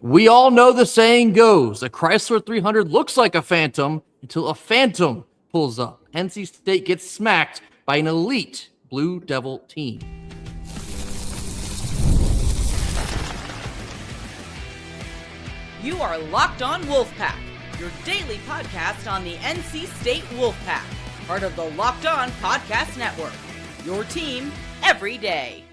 We all know the saying goes, a Chrysler 300 looks like a phantom until a phantom pulls up. NC State gets smacked by an elite Blue Devil team. You are Locked On Wolfpack, your daily podcast on the NC State Wolfpack, part of the Locked On Podcast Network, your team every day.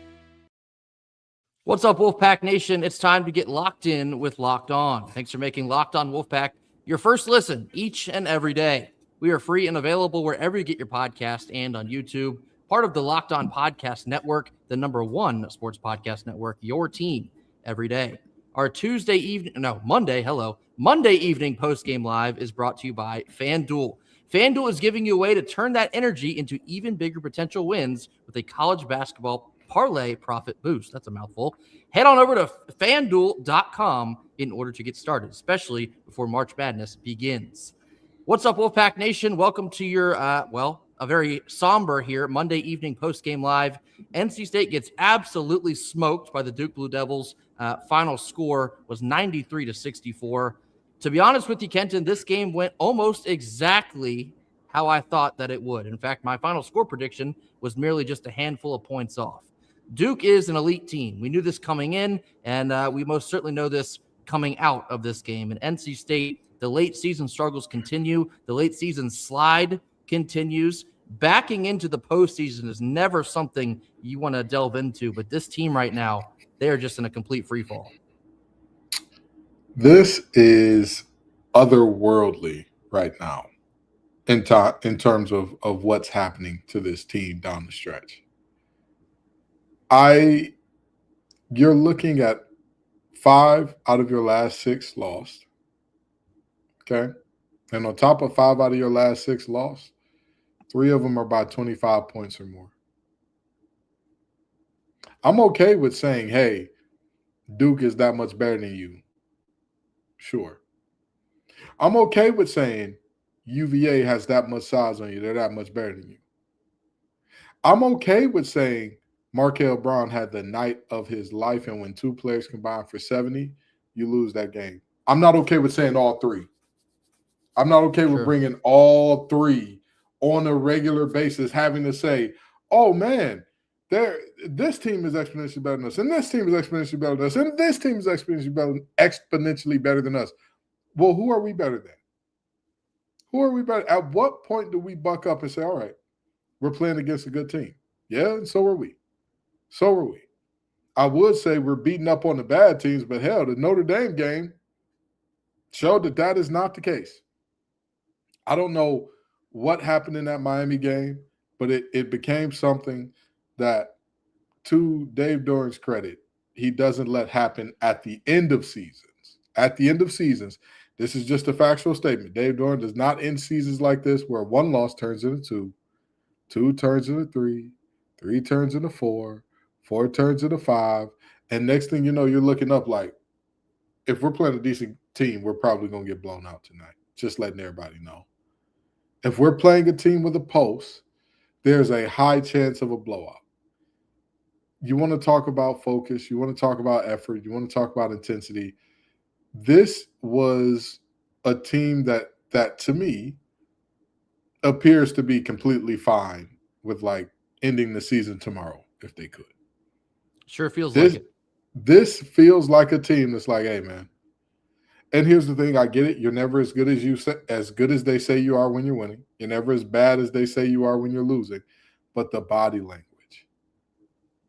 What's up, Wolfpack Nation? It's time to get locked in with Locked On. Thanks for making Locked On Wolfpack your first listen each and every day. We are free and available wherever you get your podcast and on YouTube, part of the Locked On Podcast Network, the #1 sports podcast network, your team every day. Our Monday evening post-game live is brought to you by FanDuel. FanDuel is giving you a way to turn that energy into even bigger potential wins with a college basketball parlay profit boost. That's a mouthful. Head on over to FanDuel.com in order to get started, especially before March Madness begins. What's up, Wolfpack Nation? Welcome to your, a very somber here Monday evening post-game live. NC State gets absolutely smoked by the Duke Blue Devils. Final score was 93-64. To be honest with you, Kenton, this game went almost exactly how I thought that it would. In fact, my final score prediction was merely just a handful of points off. Duke is an elite team. We knew this coming in, and we most certainly know this coming out of this game. And NC State, the late season struggles continue. The late season slide continues. Backing into the postseason is never something you want to delve into, but this team right now, they are just in a complete free fall. This is otherworldly right now in terms of what's happening to this team down the stretch. You're looking at 5 out of your last 6 lost. Okay. And on top of 5 out of your last 6 lost, 3 of them are by 25 points or more. I'm okay with saying, hey, Duke is that much better than you. Sure. I'm okay with saying UVA has that much size on you. They're that much better than you. I'm okay with saying Markel Brown had the night of his life, and when 2 players combine for 70, you lose that game. I'm not okay with saying all 3. I'm not okay with bringing all 3 on a regular basis, having to say, oh, man, this team is exponentially better than us, and this team is exponentially better than us, and this team is exponentially better than us. Well, who are we better than? Who are we better? At what point do we buck up and say, all right, we're playing against a good team? Yeah, and so are we. So are we. I would say we're beating up on the bad teams, but hell, the Notre Dame game showed that is not the case. I don't know what happened in that Miami game, but it became something that, to Dave Doeren's credit, he doesn't let happen at the end of seasons. At the end of seasons, this is just a factual statement. Dave Doeren does not end seasons like this where 1 loss turns into 2, 2 turns into 3, 3 turns into 4, 4 turns into 5, and next thing you know, you're looking up like, if we're playing a decent team, we're probably going to get blown out tonight. Just letting everybody know. If we're playing a team with a pulse, there's a high chance of a blowout. You want to talk about focus. You want to talk about effort. You want to talk about intensity. This was a team that to me appears to be completely fine with like ending the season tomorrow if they could. Sure feels like it. This feels like a team that's like, hey, man. And here's the thing, I get it. You're never as good as they say you are when you're winning. You're never as bad as they say you are when you're losing. But the body language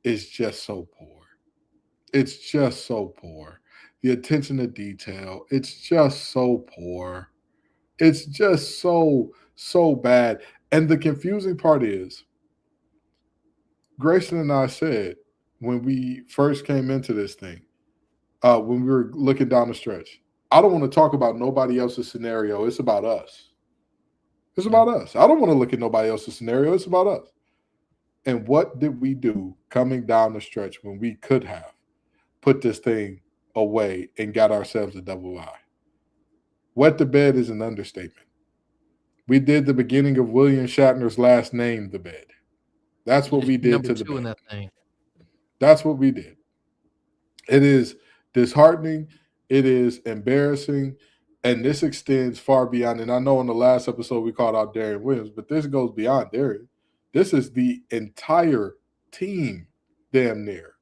is just so poor. It's just so poor. The attention to detail, it's just so poor. It's just so bad. And the confusing part is, Grayson and I said when we first came into this thing, when we were looking down the stretch, I don't want to talk about nobody else's scenario. It's about us. It's about us. I don't want to look at nobody else's scenario. It's about us. And what did we do coming down the stretch when we could have put this thing away and got ourselves a double I? Wet the bed is an understatement. We did the beginning of William Shatner's last name, the bed. That's what we did to the bed. That's what we did. It is disheartening. It is embarrassing, and this extends far beyond. And I know in the last episode we called out Darian Williams, but this goes beyond Darian. This is the entire team, damn near,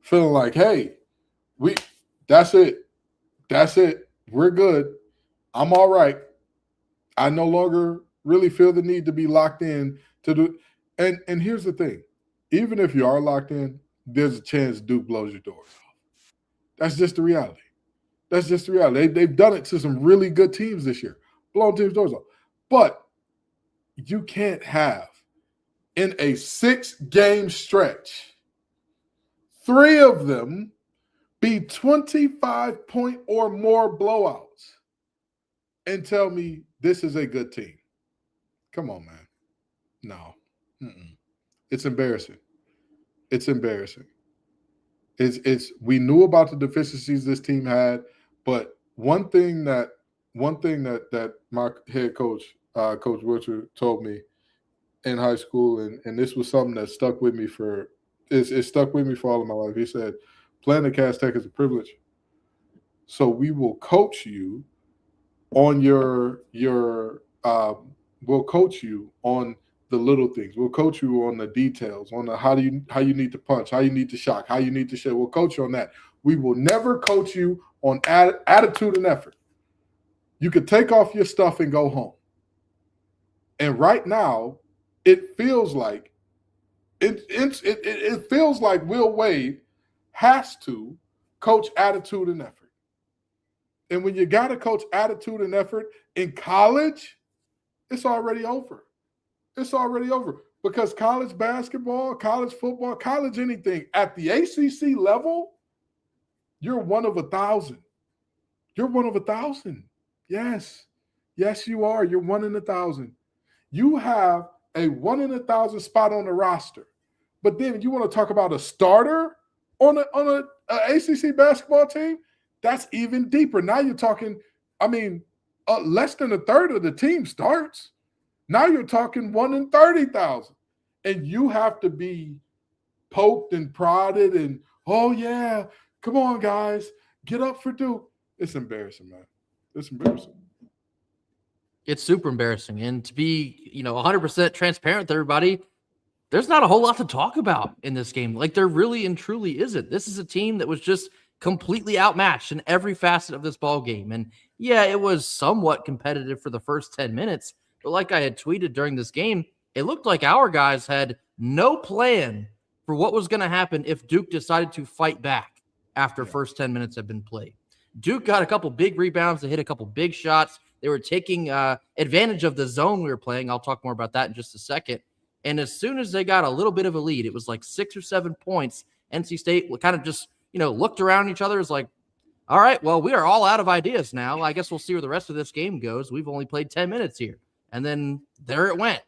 feeling like, hey, that's it. We're good. I'm all right. I no longer really feel the need to be locked in to do. And here's the thing: even if you are locked in, there's a chance Duke blows your doors off. That's just the reality. They've done it to some really good teams this year, blowing teams' doors off. But you can't have in a 6-game stretch, 3 of them be 25-point or more blowouts and tell me this is a good team. Come on, man. No. It's embarrassing. It's embarrassing. We knew about the deficiencies this team had, but one thing that my head coach, Coach Wilcher, told me in high school, and this was something that stuck with me it stuck with me for all of my life. He said, playing at Cass Tech is a privilege. So we will coach you on we'll coach you on the little things. We'll coach you on the details, on the how you need to punch, how you need to shock, how you need to shit. We'll coach you on that. We will never coach you on attitude and effort. You could take off your stuff and go home. And right now, it feels like it feels like Will Wade has to coach attitude and effort. And when you got to coach attitude and effort in college, it's already over. It's already over because college basketball, college football, college anything at the ACC level, you're one of 1,000. You're one of 1,000. Yes, you are. You're 1 in 1,000. You have a 1 in 1,000 spot on the roster, but then you want to talk about a starter on a ACC basketball team? That's even deeper. Now you're talking. Less than a third of the team starts. Now you're talking 1 in 30,000. And you have to be poked and prodded and, oh, yeah, come on, guys, get up for Duke. It's embarrassing, man. It's embarrassing. It's super embarrassing. And to be, 100% transparent with everybody, there's not a whole lot to talk about in this game. Like, there really and truly isn't. This is a team that was just completely outmatched in every facet of this ball game. And yeah, it was somewhat competitive for the first 10 minutes. But like I had tweeted during this game, it looked like our guys had no plan for what was going to happen if Duke decided to fight back after first 10 minutes had been played. Duke got a couple big rebounds. They hit a couple big shots. They were taking advantage of the zone we were playing. I'll talk more about that in just a second. And as soon as they got a little bit of a lead, it was like 6 or 7 points. NC State kind of just, looked around each other. It was like, all right, well, we are all out of ideas now. I guess we'll see where the rest of this game goes. We've only played 10 minutes here. And then there it went.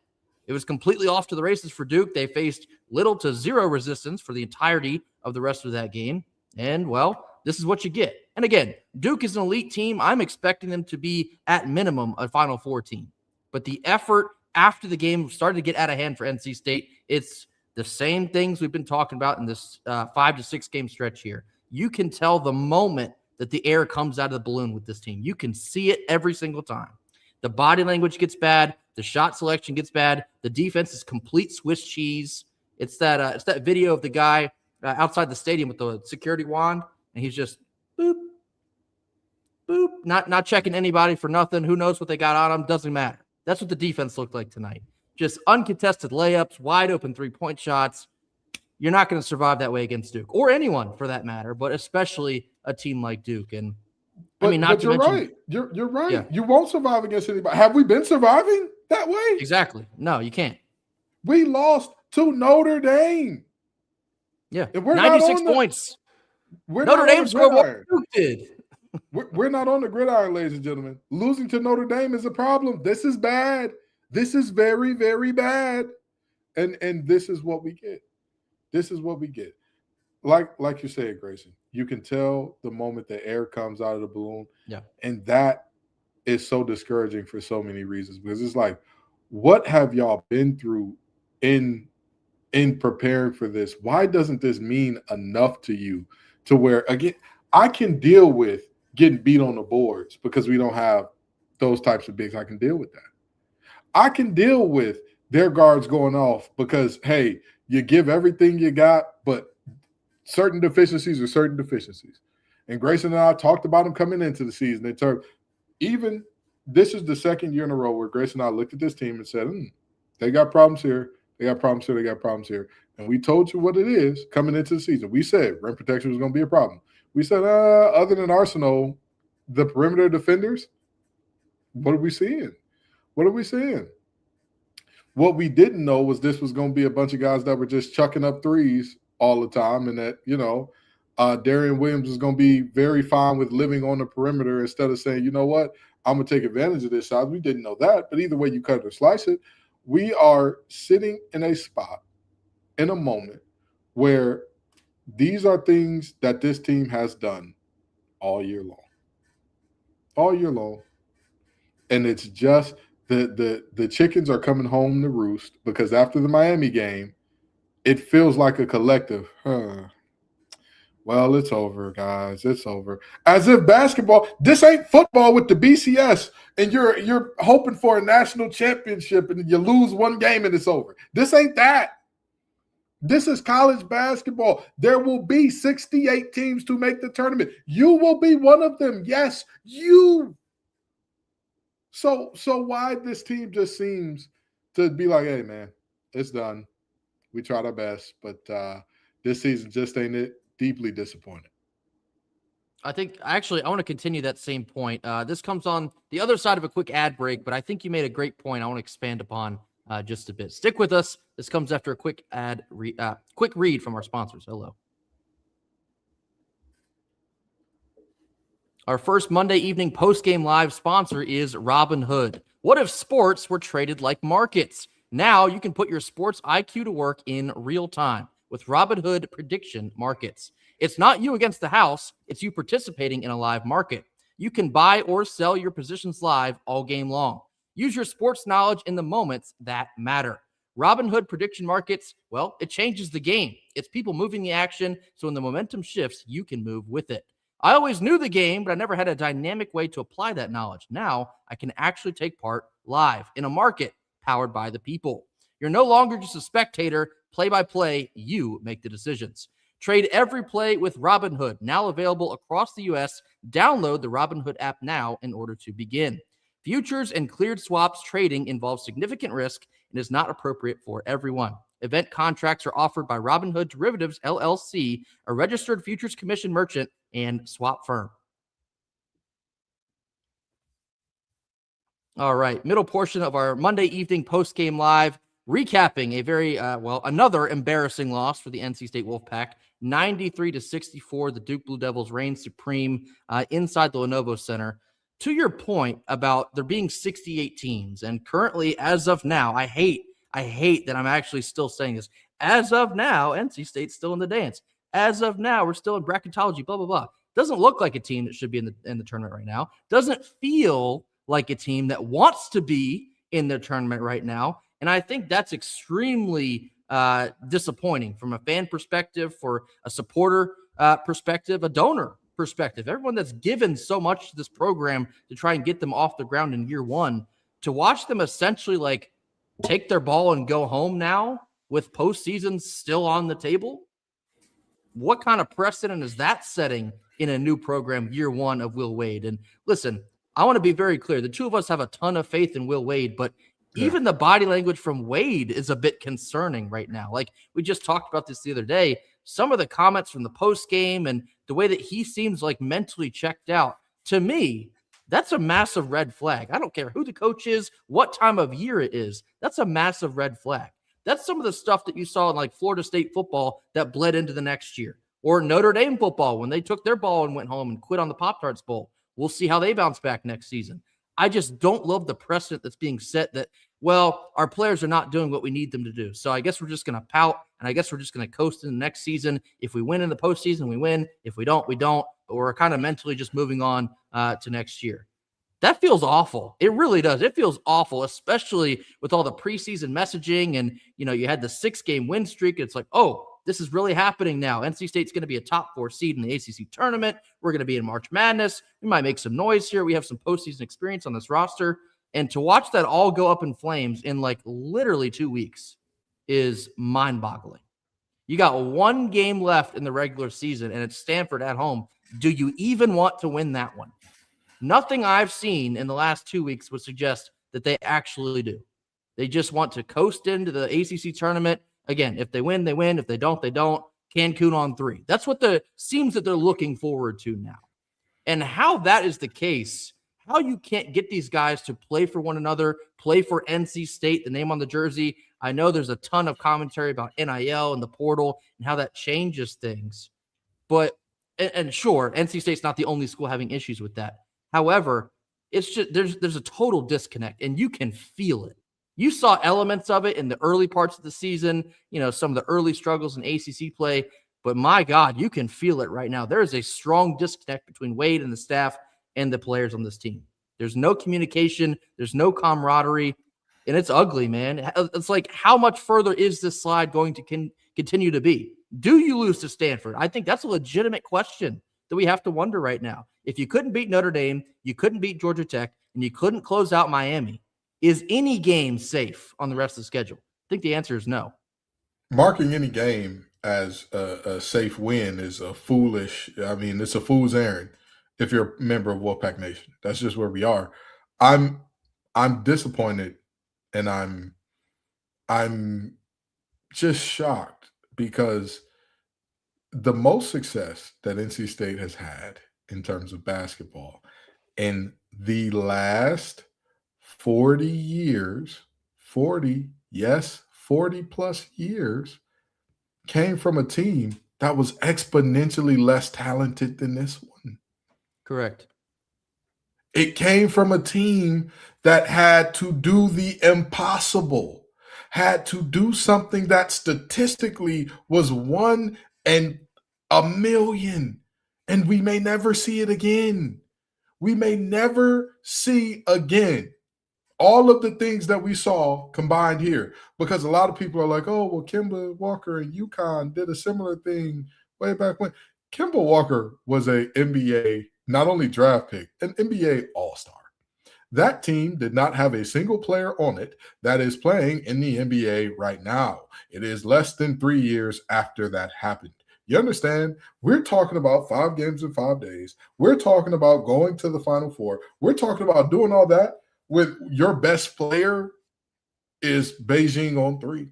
It was completely off to the races for Duke. They faced little to zero resistance for the entirety of the rest of that game. And, well, this is what you get. And again, Duke is an elite team. I'm expecting them to be, at minimum, a Final Four team. But the effort after the game started to get out of hand for NC State. It's the same things we've been talking about in this 5 to 6 game stretch here. You can tell the moment that the air comes out of the balloon with this team. You can see it every single time. The body language gets bad. The shot selection gets bad. The defense is complete Swiss cheese. It's that video of the guy outside the stadium with the security wand, and he's just boop, boop, not checking anybody for nothing. Who knows what they got on him? Doesn't matter. That's what the defense looked like tonight. Just uncontested layups, wide open 3-point shots. You're not going to survive that way against Duke, or anyone for that matter, but especially a team like Duke. And you're right. You're right. Yeah. You won't survive against anybody. Have we been surviving that way? Exactly. No, you can't. We lost to Notre Dame. Yeah, and we're 96 points. Notre Dame scored what Duke did. We're not on the gridiron, ladies and gentlemen. Losing to Notre Dame is a problem. This is bad. This is very, very bad. And this is what we get. This is what we get. Like you said, Grayson, you can tell the moment the air comes out of the balloon. Yeah. And that is so discouraging for so many reasons, because it's like, what have y'all been through in preparing for this? Why doesn't this mean enough to you to where, again, I can deal with getting beat on the boards because we don't have those types of bigs. I can deal with that. I can deal with their guards going off because, hey, you give everything you got, but certain deficiencies are certain deficiencies. And Grayson and I talked about them coming into the season. Even this is the second year in a row where Grayson and I looked at this team and said, they got problems here. They got problems here. They got problems here. And we told you what it is coming into the season. We said rim protection was going to be a problem. We said, other than Arsenal, the perimeter defenders, what are we seeing? What are we seeing? What we didn't know was this was going to be a bunch of guys that were just chucking up threes all the time, and that, Darian Williams is going to be very fine with living on the perimeter instead of saying, you know what, I'm going to take advantage of this shot. We didn't know that, but either way you cut or slice it, we are sitting in a spot, in a moment, where these are things that this team has done all year long. All year long. And it's just the chickens are coming home to roost because after the Miami game, it feels like a collective, well, it's over, guys. It's over. As if basketball, this ain't football with the BCS, and you're hoping for a national championship and you lose one game and it's over. This ain't that. This is college basketball. There will be 68 teams to make the tournament. You will be one of them. Yes, you. So why this team just seems to be like, hey, man, it's done. We tried our best, but this season just ain't it. Deeply disappointed. I want to continue that same point. This comes on the other side of a quick ad break, but I think you made a great point I want to expand upon just a bit. Stick with us. This comes after a quick quick read from our sponsors. Hello. Our first Monday evening post-game live sponsor is Robinhood. What if sports were traded like markets? Now you can put your sports IQ to work in real time with Robinhood prediction markets. It's not you against the house. It's you participating in a live market. You can buy or sell your positions live all game long. Use your sports knowledge in the moments that matter. Robinhood prediction markets, well, it changes the game. It's people moving the action, so when the momentum shifts, you can move with it. I always knew the game, but I never had a dynamic way to apply that knowledge. Now I can actually take part live in a market powered by the people. You're no longer just a spectator. Play-by-play, you make the decisions. Trade every play with Robinhood, now available across the U.S. Download the Robinhood app now in order to begin. Futures and cleared swaps trading involves significant risk and is not appropriate for everyone. Event contracts are offered by Robinhood Derivatives, LLC, a registered futures commission merchant and swap firm. All right, middle portion of our Monday evening post-game live, recapping a very, another embarrassing loss for the NC State Wolfpack, 93-64. The Duke Blue Devils reign supreme inside the Lenovo Center. To your point about there being 68 teams, and currently, as of now, I hate that I'm actually still saying this. As of now, NC State's still in the dance. As of now, we're still in bracketology, blah, blah, blah. Doesn't look like a team that should be in the tournament right now. Doesn't feel like a team that wants to be in the tournament right now. And I think that's extremely disappointing from a fan perspective, for a supporter perspective, a donor perspective. Everyone that's given so much to this program to try and get them off the ground in year one, to watch them essentially like take their ball and go home now with postseason still on the table. What kind of precedent is that setting in a new program year one of Will Wade? And listen, I want to be very clear. The two of us have a ton of faith in Will Wade, but even the body language from Wade is a bit concerning right now. Like we just talked about this the other day, some of the comments from the post game and the way that he seems like mentally checked out, to me, that's a massive red flag. I don't care who the coach is, what time of year it is. That's a massive red flag. That's some of the stuff that you saw in like Florida State football that bled into the next year, or Notre Dame football when they took their ball and went home and quit on the Pop-Tarts Bowl. We'll see how they bounce back next season. I just don't love the precedent that's being set that, well, our players are not doing what we need them to do. So I guess we're just going to pout, and I guess we're just going to coast in the next season. If we win in the postseason, we win. If we don't, we don't. But we're kind of mentally just moving on to next year. That feels awful. It really does. It feels awful, especially with all the preseason messaging and, you had the 6-game win streak. It's like, oh, this is really happening now. NC State's going to be a top 4 seed in the ACC tournament. We're going to be in March Madness. We might make some noise here. We have some postseason experience on this roster. And to watch that all go up in flames in like literally 2 weeks is mind-boggling. You got 1 game left in the regular season, and it's Stanford at home. Do you even want to win that one? Nothing I've seen in the last 2 weeks would suggest that they actually do. They just want to coast into the ACC tournament. Again, if they win, they win. If they don't, they don't. Cancun on 3. That's what seems that they're looking forward to now. And how that is the case, how you can't get these guys to play for one another, play for NC State, the name on the jersey. I know there's a ton of commentary about NIL and the portal and how that changes things. But, and sure, NC State's not the only school having issues with that. However, it's just there's a total disconnect, and you can feel it. You saw elements of it in the early parts of the season, some of the early struggles in ACC play. But my God, you can feel it right now. There is a strong disconnect between Wade and the staff and the players on this team. There's no communication. There's no camaraderie. And it's ugly, man. It's like, how much further is this slide going to continue to be? Do you lose to Stanford? I think that's a legitimate question that we have to wonder right now. If you couldn't beat Notre Dame, you couldn't beat Georgia Tech, and you couldn't close out Miami, is any game safe on the rest of the schedule? I think the answer is no. Marking any game as a safe win is it's a fool's errand if you're a member of Wolfpack Nation. That's just where we are. I'm disappointed, and I'm just shocked because the most success that NC State has had in terms of basketball in the last 40 years, 40 plus years, came from a team that was exponentially less talented than this one. Correct. It came from a team that had to do the impossible, had to do something that statistically was 1 in a million, and we may never see it again. We may never see again all of the things that we saw combined here, because a lot of people are like, oh, well, Kemba Walker and UConn did a similar thing way back when. Kemba Walker was a NBA, not only draft pick, an NBA all-star. That team did not have a single player on it that is playing in the NBA right now. It is less than 3 years after that happened. You understand? We're talking about 5 games in 5 days. We're talking about going to the Final Four. We're talking about doing all that with your best player is Beijing on 3.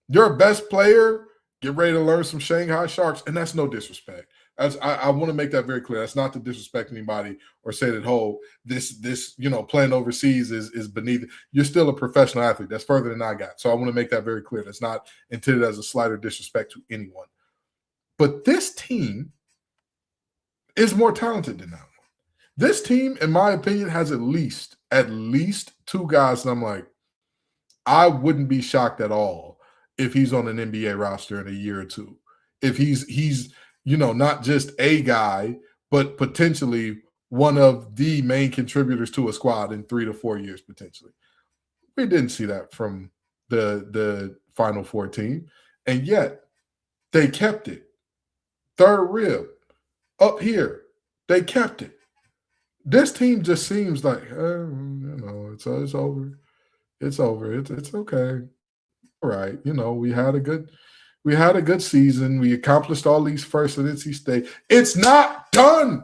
Your best player, get ready to learn some Shanghai Sharks, and that's no disrespect. I want to make that very clear. That's not to disrespect anybody or say that, this playing overseas is beneath. You're still a professional athlete. That's further than I got. So I want to make that very clear. That's not intended as a slight or disrespect to anyone. But this team is more talented than that one. This team, in my opinion, has at least 2 guys, and I'm like, I wouldn't be shocked at all if he's on an NBA roster in a year or two. If he's not just a guy, but potentially one of the main contributors to a squad in 3 to 4 years, potentially. We didn't see that from the Final Four team, and yet they kept it. 3rd rib up here, they kept it. This team just seems like, it's over. It's over. It's okay. All right. We had a good season. We accomplished all these firsts at NC State. It's not done.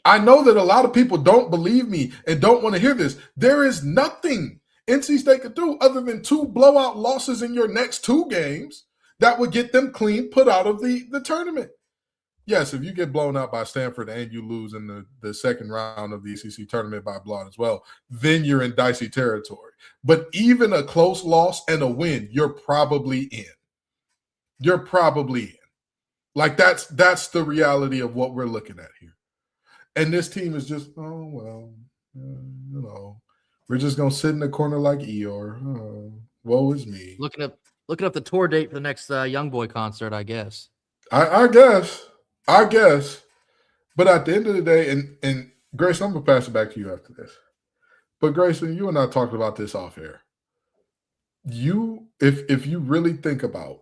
I know that a lot of people don't believe me and don't want to hear this. There is nothing NC State could do other than 2 blowout losses in your next 2 games that would get them clean put out of the tournament. Yes, if you get blown out by Stanford and you lose in the second round of the ACC tournament by blowout as well, then you're in dicey territory. But even a close loss and a win, you're probably in. You're probably in. Like, that's the reality of what we're looking at here. And this team is just, we're just going to sit in the corner like Eeyore. Woe is me. Looking up the tour date for the next Youngboy concert, I guess. I guess. But at the end of the day, and Grayson, I'm going to pass it back to you after this. But Grayson, you and I talked about this off air. If you really think about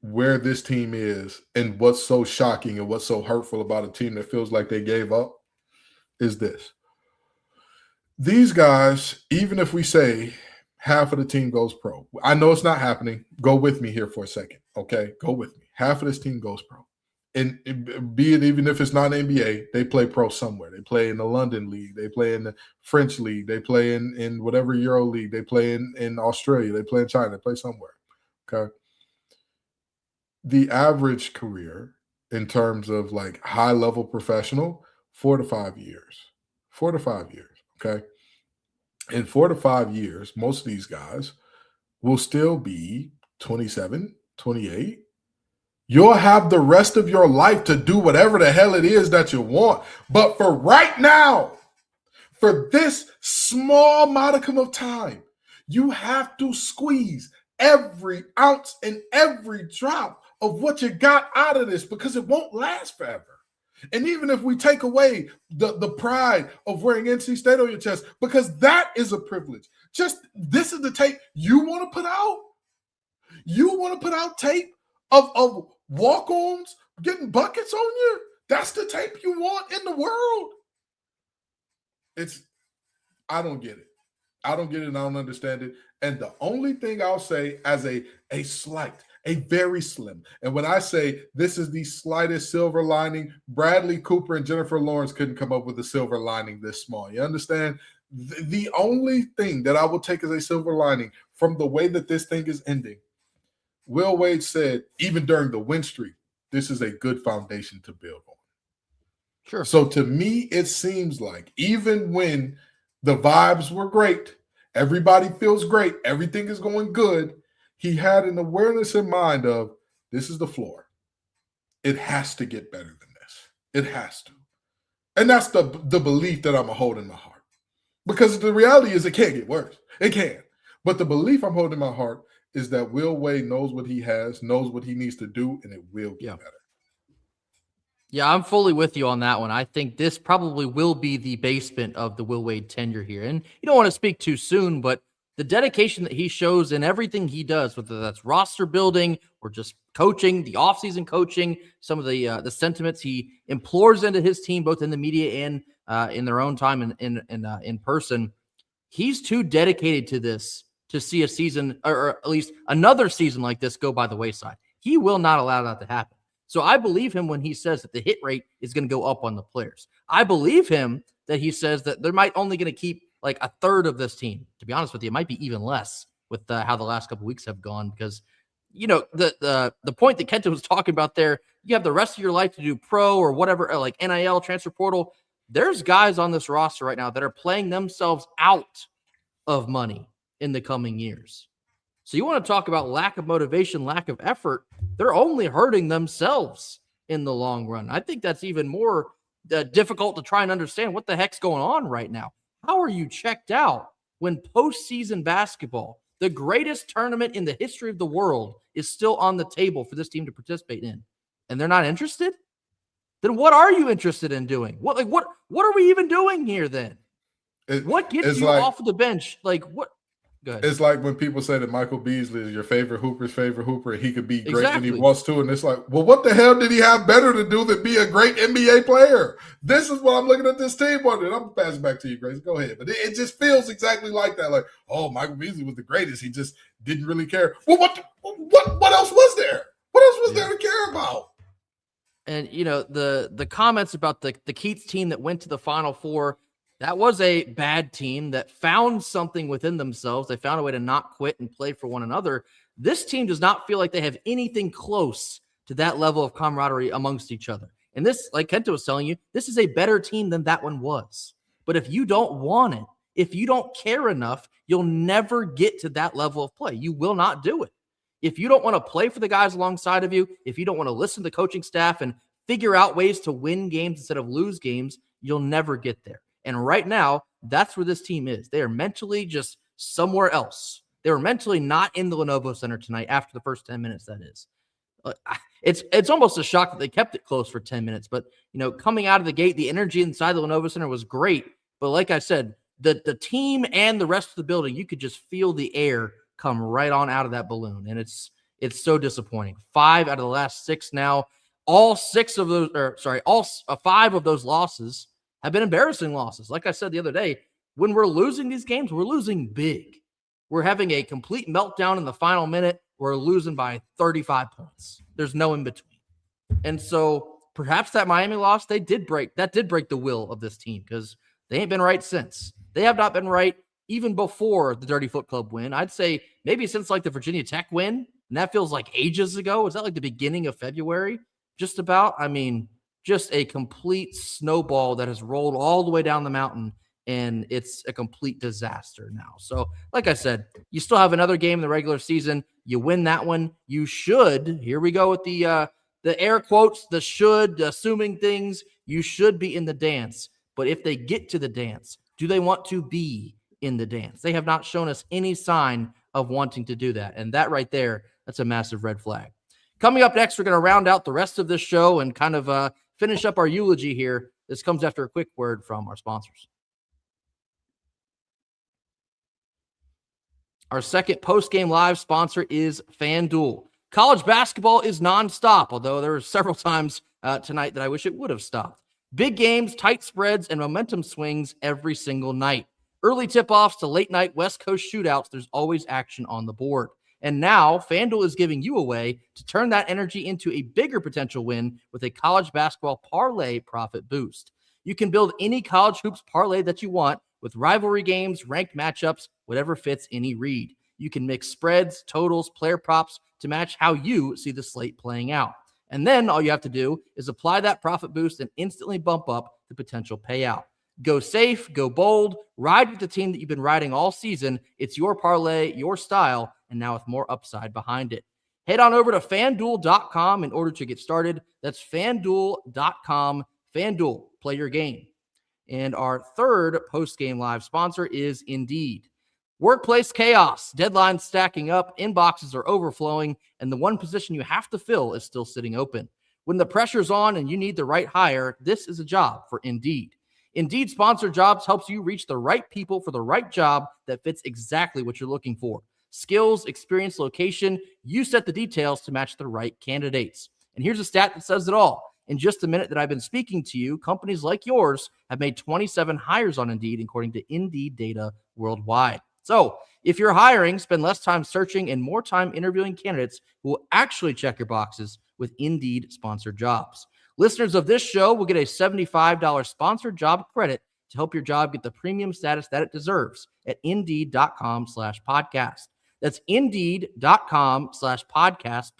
where this team is and what's so shocking and what's so hurtful about a team that feels like they gave up is this. These guys, even if we say half of the team goes pro, I know it's not happening. Go with me here for a second, okay? Go with me. Half of this team goes pro. And be it even if it's not NBA, they play pro somewhere. They play in the London League. They play in the French League. They play in whatever Euro League. They play in Australia. They play in China. They play somewhere, okay? The average career in terms of like high-level professional, 4 to 5 years. 4 to 5 years. Okay. In 4 to 5 years, most of these guys will still be 27, 28. You'll have the rest of your life to do whatever the hell it is that you want. But for right now, for this small modicum of time, you have to squeeze every ounce and every drop of what you got out of this because it won't last forever. And even if we take away the pride of wearing NC State on your chest, because that is a privilege. Just this is the tape you want to put out. You want to put out tape of walk-ons getting buckets on you. That's the tape you want in the world. I don't get it. I don't get it and I don't understand it. And the only thing I'll say as a slight, a very slim, and when I say this is the slightest silver lining, Bradley Cooper and Jennifer Lawrence couldn't come up with a silver lining this small. You understand? The only thing that I will take as a silver lining from the way that this thing is ending, Will Wade said, even during the win streak, this is a good foundation to build on. Sure. So to me, it seems like even when the vibes were great, everybody feels great, everything is going good, he had an awareness in mind of this is the floor. It has to get better than this. It has to. And that's the belief that I'm holding in my heart. Because the reality is it can't get worse. It can. But the belief I'm holding in my heart is that Will Wade knows what he has, knows what he needs to do, and it will get better. Yeah, I'm fully with you on that one. I think this probably will be the basement of the Will Wade tenure here. And you don't want to speak too soon, but the dedication that he shows in everything he does, whether that's roster building or just coaching, the offseason coaching, some of the sentiments he implores into his team, both in the media and in their own time and in person, he's too dedicated to this to see a season or at least another season like this go by the wayside. He will not allow that to happen. So I believe him when he says that the hit rate is going to go up on the players. I believe him that he says that they're only going to keep like a third of this team. To be honest with you, it might be even less with how the last couple of weeks have gone because, you know, the point that Kenta was talking about there, you have the rest of your life to do pro or whatever, or like NIL, transfer portal. There's guys on this roster right now that are playing themselves out of money in the coming years. So you want to talk about lack of motivation, lack of effort. They're only hurting themselves in the long run. I think that's even more difficult to try and understand what the heck's going on right now. How are you checked out when postseason basketball, the greatest tournament in the history of the world, is still on the table for this team to participate in, and they're not interested? Then what are you interested in doing? What are we even doing here then? What gets you off of the bench? Like what? It's like when people say that Michael Beasley is your favorite Hooper's favorite Hooper and he could be great when he wants to. And it's like, well, what the hell did he have better to do than be a great NBA player? This is what I'm looking at this team on. And I'm going to pass it back to you, Grace. Go ahead. But it just feels exactly like that. Like, oh, Michael Beasley was the greatest. He just didn't really care. Well, what else was there? What else was there to care about? And, you know, the comments about the Keats team that went to the Final Four, that was a bad team that found something within themselves. They found a way to not quit and play for one another. This team does not feel like they have anything close to that level of camaraderie amongst each other. And this, like Kenta was telling you, this is a better team than that one was. But if you don't want it, if you don't care enough, you'll never get to that level of play. You will not do it. If you don't want to play for the guys alongside of you, if you don't want to listen to the coaching staff and figure out ways to win games instead of lose games, you'll never get there. And right now, that's where this team is. They are mentally just somewhere else. They were mentally not in the Lenovo Center tonight after the first 10 minutes, that is. It's almost a shock that they kept it close for 10 minutes. But, you know, coming out of the gate, the energy inside the Lenovo Center was great. But like I said, the team and the rest of the building, you could just feel the air come right on out of that balloon. And it's It's so disappointing. 5 out of the last 6 now. All 5 of those losses have been embarrassing losses. Like I said the other day, when we're losing these games, we're losing big. We're having a complete meltdown in the final minute. We're losing by 35 points. There's no in between. And so perhaps that Miami loss, that did break the will of this team, because they ain't been right since. They have not been right even before the Dirty Foot Club win. I'd say maybe since like the Virginia Tech win, and that feels like ages ago. Is that like the beginning of February? Just about. I mean, just a complete snowball that has rolled all the way down the mountain, and it's a complete disaster now. So, like I said, you still have another game in the regular season. You win that one, you should. Here we go with the air quotes, the should, assuming things. You should be in the dance. But if they get to the dance, do they want to be in the dance? They have not shown us any sign of wanting to do that. And that right there, that's a massive red flag. Coming up next, we're going to round out the rest of this show and kind of finish up our eulogy here. This comes after a quick word from our sponsors. Our second post-game live sponsor is FanDuel. College basketball is nonstop, although there were several times tonight that I wish it would have stopped. Big games, tight spreads, and momentum swings every single night. Early tip-offs to late-night West Coast shootouts, there's always action on the board. And now, FanDuel is giving you a way to turn that energy into a bigger potential win with a college basketball parlay profit boost. You can build any college hoops parlay that you want with rivalry games, ranked matchups, whatever fits any read. You can mix spreads, totals, player props to match how you see the slate playing out. And then all you have to do is apply that profit boost and instantly bump up the potential payout. Go safe, go bold, ride with the team that you've been riding all season. It's your parlay, your style, and now with more upside behind it. Head on over to FanDuel.com in order to get started. That's FanDuel.com. FanDuel, play your game. And our third post-game live sponsor is Indeed. Workplace chaos, deadlines stacking up, inboxes are overflowing, and the one position you have to fill is still sitting open. When the pressure's on and you need the right hire, this is a job for Indeed. Indeed Sponsored Jobs helps you reach the right people for the right job that fits exactly what you're looking for. Skills, experience, location, you set the details to match the right candidates. And here's a stat that says it all. In just a minute that I've been speaking to you, companies like yours have made 27 hires on Indeed, according to Indeed data worldwide. So if you're hiring, spend less time searching and more time interviewing candidates who will actually check your boxes with Indeed Sponsored Jobs. Listeners of this show will get a $75 sponsored job credit to help your job get the premium status that it deserves at Indeed.com/podcast. That's Indeed.com/podcast,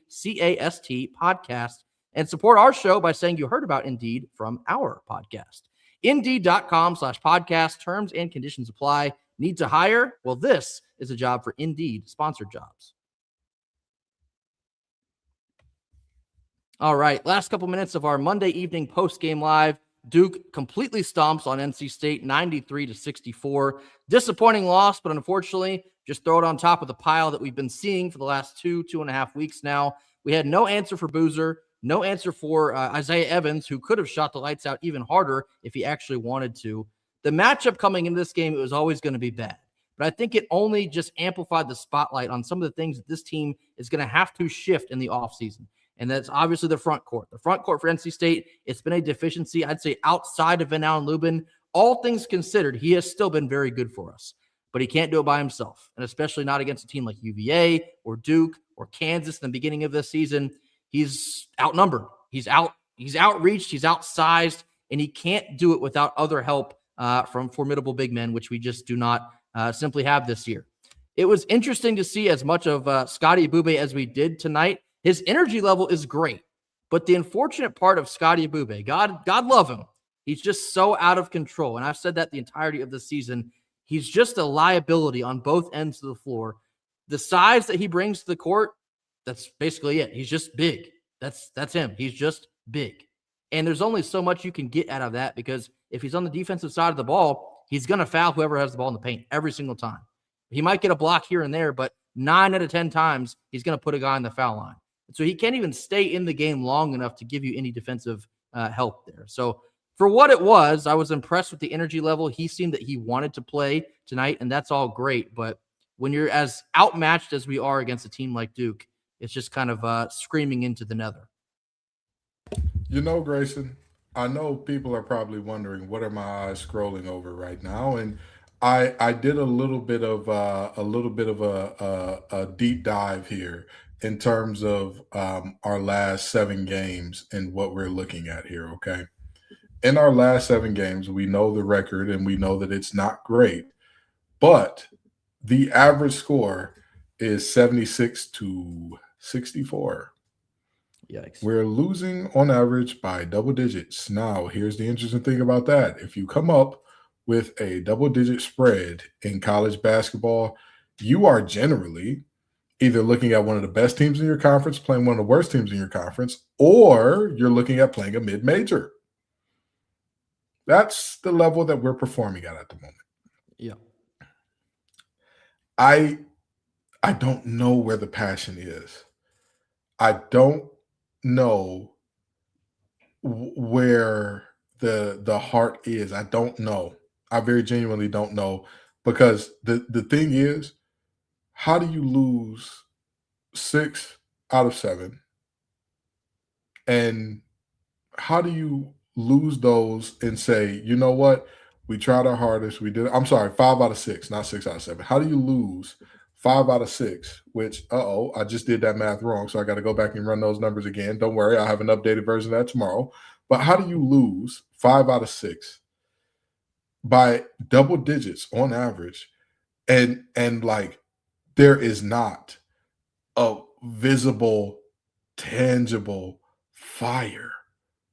PODCAST podcast. And support our show by saying you heard about Indeed from our podcast. Indeed.com/podcast. Terms and conditions apply. Need to hire? Well, this is a job for Indeed Sponsored Jobs. All right, last couple minutes of our Monday evening post-game live. Duke completely stomps on NC State, 93-64. Disappointing loss, but unfortunately, just throw it on top of the pile that we've been seeing for the last 2.5 weeks now. We had no answer for Boozer, no answer for Isaiah Evans, who could have shot the lights out even harder if he actually wanted to. The matchup coming into this game, it was always going to be bad. But I think it only just amplified the spotlight on some of the things that this team is going to have to shift in the offseason. And that's obviously the front court. The front court for NC State, it's been a deficiency. I'd say outside of Van Allen Lubin, all things considered, he has still been very good for us. But he can't do it by himself, and especially not against a team like UVA or Duke or Kansas in the beginning of this season. He's outnumbered. He's outreached. He's outsized, and he can't do it without other help from formidable big men, which we just do not simply have this year. It was interesting to see as much of Scotty Ebube as we did tonight. His energy level is great, but the unfortunate part of Scotty Ebube, God love him, he's just so out of control. And I've said that the entirety of the season. He's just a liability on both ends of the floor. The size that he brings to the court, that's basically it. He's just big. That's him. He's just big. And there's only so much you can get out of that, because if he's on the defensive side of the ball, he's going to foul whoever has the ball in the paint every single time. He might get a block here and there, but 9 out of 10 times, he's going to put a guy on the foul line. So he can't even stay in the game long enough to give you any defensive help there. So for what it was, I was impressed with the energy level. He seemed that he wanted to play tonight, and that's all great. But when you're as outmatched as we are against a team like Duke, it's just kind of screaming into the nether. You know, Grayson, I know people are probably wondering what are my eyes scrolling over right now, and I did a little bit of a deep dive here in terms of our last 7 games and what we're looking at here. Okay, in our last 7 games, we know the record and we know that it's not great, but the average score is 76-64. Yikes. We're losing on average by double digits. Now, here's the interesting thing about that. If you come up with a double-digit spread in college basketball, you are generally either looking at one of the best teams in your conference, playing one of the worst teams in your conference, or you're looking at playing a mid-major. That's the level that we're performing at the moment. Yeah. I don't know where the passion is. I don't know where the heart is. I don't know. I very genuinely don't know, because the thing is, how do you lose 6 out of 7? And how do you lose those and say, you know what? We tried our hardest. We did. I'm sorry, 5 out of 6, not 6 out of 7. How do you lose 5 out of 6? Which, I just did that math wrong. So I got to go back and run those numbers again. Don't worry, I'll have an updated version of that tomorrow. But how do you lose 5 out of 6 by double digits on average? And like, there is not a visible, tangible fire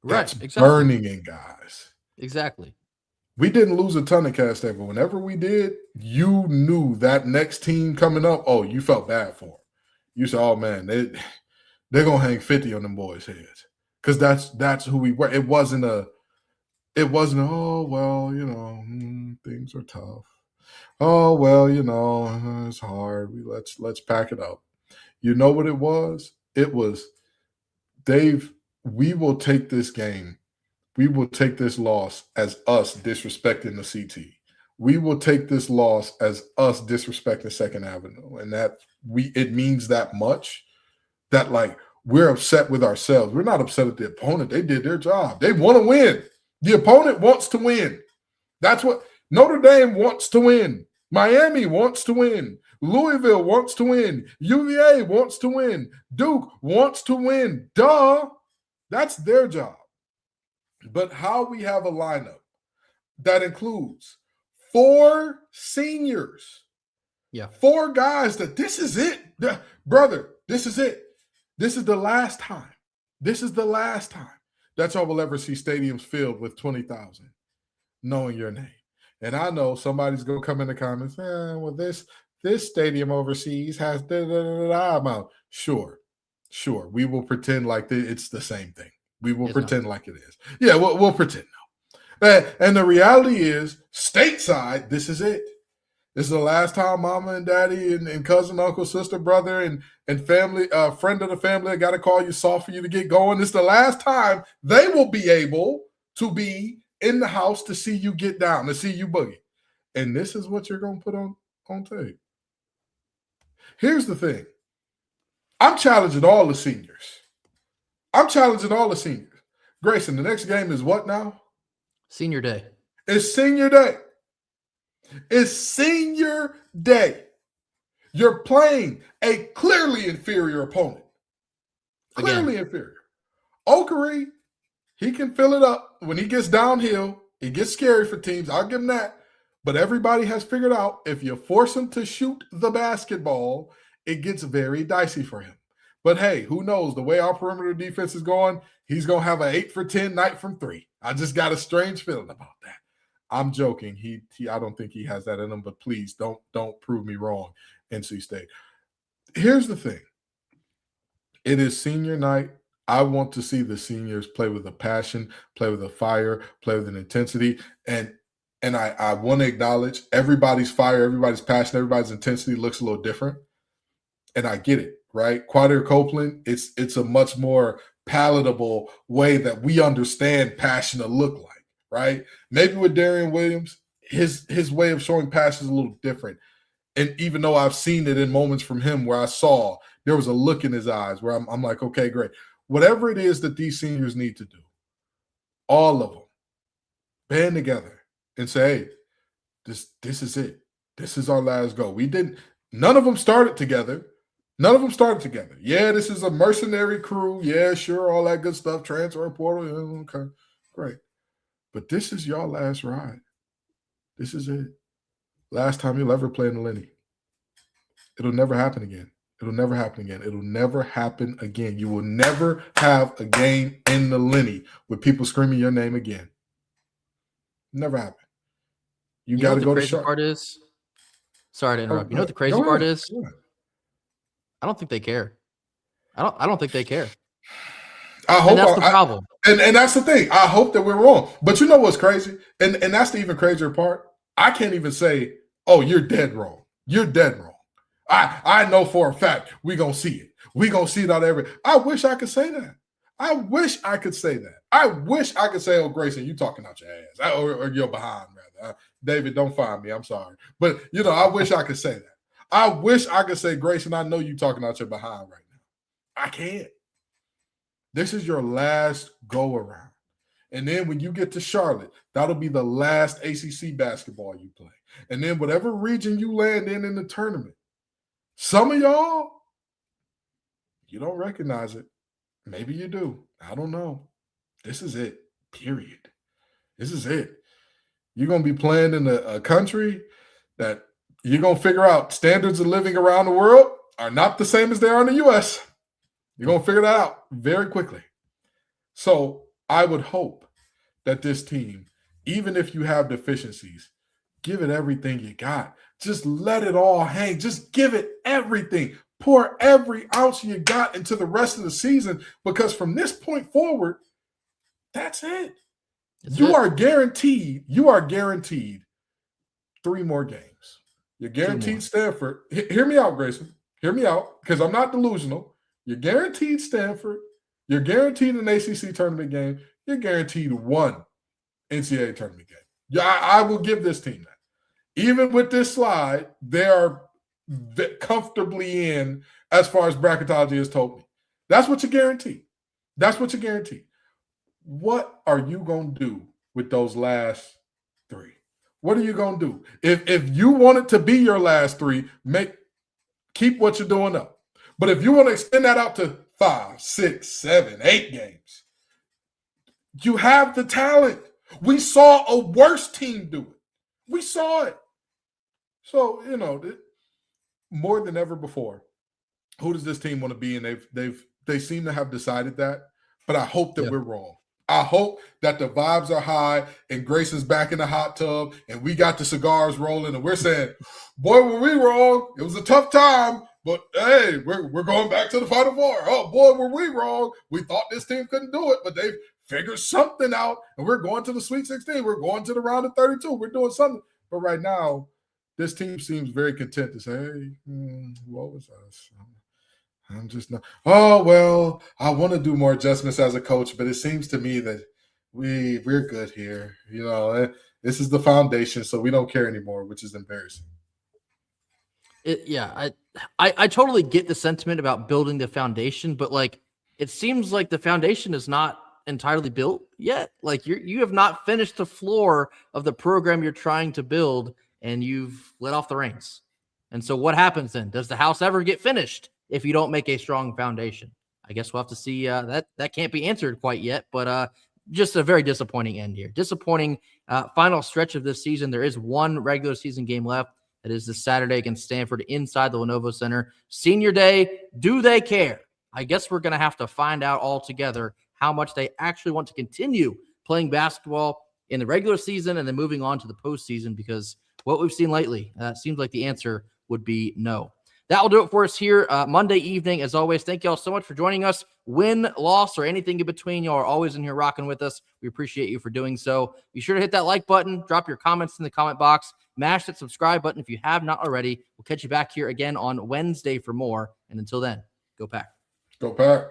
that's burning in guys. Exactly. We didn't lose a ton of cast but whenever we did, you knew that next team coming up, you felt bad for them. You said, oh man, they're gonna hang 50 on them boys' heads. Because that's who we were. It wasn't oh well, things are tough. Oh well, it's hard. Let's pack it up. You know what it was? It was, Dave, we will take this game. We will take this loss as us disrespecting the CT. We will take this loss as us disrespecting Second Avenue. And it means that much that, like, we're upset with ourselves. We're not upset at the opponent. They did their job. They want to win. The opponent wants to win. That's what Notre Dame wants to win. Miami wants to win. Louisville wants to win. UVA wants to win. Duke wants to win. Duh. That's their job. But how we have a lineup that includes 4 seniors. Yeah. 4 guys that this is it. Brother, this is it. This is the last time. This is the last time that y'all will ever see stadiums filled with 20,000 knowing your name. And I know somebody's going to come in the comments, well, this stadium overseas has amount. Sure. We will pretend like it's the same thing. We will pretend like it is. Yeah, we'll pretend now. And the reality is, stateside, this is it. This is the last time mama and daddy and cousin, uncle, sister, brother, and family, friend of the family, I got to call you soft for you to get going. This is the last time they will be able to be in the house to see you get down, to see you boogie. And this is what you're going to put on tape. Here's the thing. I'm challenging all the seniors. Grayson, the next game is what now? Senior day. It's senior day. You're playing a clearly inferior opponent. Inferior. Oakary, he can fill it up. When he gets downhill, it gets scary for teams. I'll give him that. But everybody has figured out if you force him to shoot the basketball, it gets very dicey for him. But hey, who knows? The way our perimeter defense is going, he's going to have an 8 for 10 night from 3. I just got a strange feeling about that. I'm joking. I don't think he has that in him, but please don't prove me wrong, NC State. Here's the thing. It is senior night. I want to see the seniors play with a passion, play with a fire, play with an intensity. And I want to acknowledge everybody's fire, everybody's passion, everybody's intensity looks a little different. And I get it. Right? Quadir Copeland, it's a much more palatable way that we understand passion to look like, right? Maybe with Darian Williams, his way of showing passion is a little different. And even though I've seen it in moments from him where I saw there was a look in his eyes where I'm like, okay, great. Whatever it is that these seniors need to do, all of them, band together and say, hey, this is it. This is our last go. None of them started together. Yeah, this is a mercenary crew. Yeah, sure, all that good stuff. Transfer portal. Yeah, okay, great. But this is your last ride. This is it. Last time you'll ever play in the Lenny. It'll never happen again. It'll never happen again. You will never have a game in the Lenny with people screaming your name again. Never happen. You got to go to crazy part is. Sorry to interrupt. You know what the crazy part is? I don't think they care. I don't think they care. I hope that's the problem. And that's the thing. I hope that we're wrong. But you know what's crazy? And that's the even crazier part. I can't even say, oh, you're dead wrong. You're dead wrong. I know for a fact we're going to see it. We're going to see it out every. I wish I could say that. I wish I could say, oh, Grayson, you talking out your ass. Or you're behind, rather. David, don't find me. I'm sorry. But, I wish I could say that. I wish I could say, Grayson, I know you talking out your behind right now. I can't. This is your last go around. And then when you get to Charlotte, that'll be the last ACC basketball you play. And then whatever region you land in the tournament, some of y'all, you don't recognize it. Maybe you do. I don't know. This is it, period. This is it. You're going to be playing in a country that you're going to figure out standards of living around the world are not the same as they are in the U.S. You're going to figure that out very quickly. So I would hope that this team, even if you have deficiencies, give it everything you got. Just let it all hang. Just give it everything. Pour every ounce you got into the rest of the season, because from this point forward, that's it. You are guaranteed 3 more games. You're guaranteed Stanford. Hear me out, Grayson. Hear me out, because I'm not delusional. You're guaranteed Stanford. You're guaranteed an ACC tournament game. You're guaranteed 1 NCAA tournament game. Yeah, I will give this team that. Even with this slide, they are comfortably in as far as bracketology has told me. That's what you guarantee. What are you going to do with those last 3? What are you going to do? If you want it to be your last 3, keep what you're doing up. But if you want to extend that out to 5, 6, 7, 8 games, you have the talent. We saw a worse team do it. We saw it. So, more than ever before, who does this team want to be? And they seem to have decided that. But I hope that we're wrong. I hope that the vibes are high and Grayson's back in the hot tub and we got the cigars rolling and we're saying, boy, were we wrong. It was a tough time, but hey, we're going back to the Final Four. Oh, boy, were we wrong. We thought this team couldn't do it, but they've figured something out and we're going to the Sweet 16. We're going to the round of 32. We're doing something. But right now, this team seems very content to say, hey, what was us? I'm just not. Oh, well, I want to do more adjustments as a coach, but it seems to me that we're good here. This is the foundation, so we don't care anymore, which is embarrassing. I totally get the sentiment about building the foundation, but it seems like the foundation is not entirely built yet. You have not finished the floor of the program you're trying to build, and you've let off the reins. And so what happens then? Does the house ever get finished if you don't make a strong foundation? I guess we'll have to see. That can't be answered quite yet, but just a very disappointing end here. Disappointing final stretch of this season. There is 1 regular season game left. That is this Saturday against Stanford inside the Lenovo Center. Senior day, do they care? I guess we're going to have to find out all together how much they actually want to continue playing basketball in the regular season and then moving on to the postseason, because what we've seen lately seems like the answer would be no. That will do it for us here Monday evening. As always, thank you all so much for joining us. Win, loss, or anything in between, y'all are always in here rocking with us. We appreciate you for doing so. Be sure to hit that like button. Drop your comments in the comment box. Mash that subscribe button if you have not already. We'll catch you back here again on Wednesday for more. And until then, go Pack. Go Pack.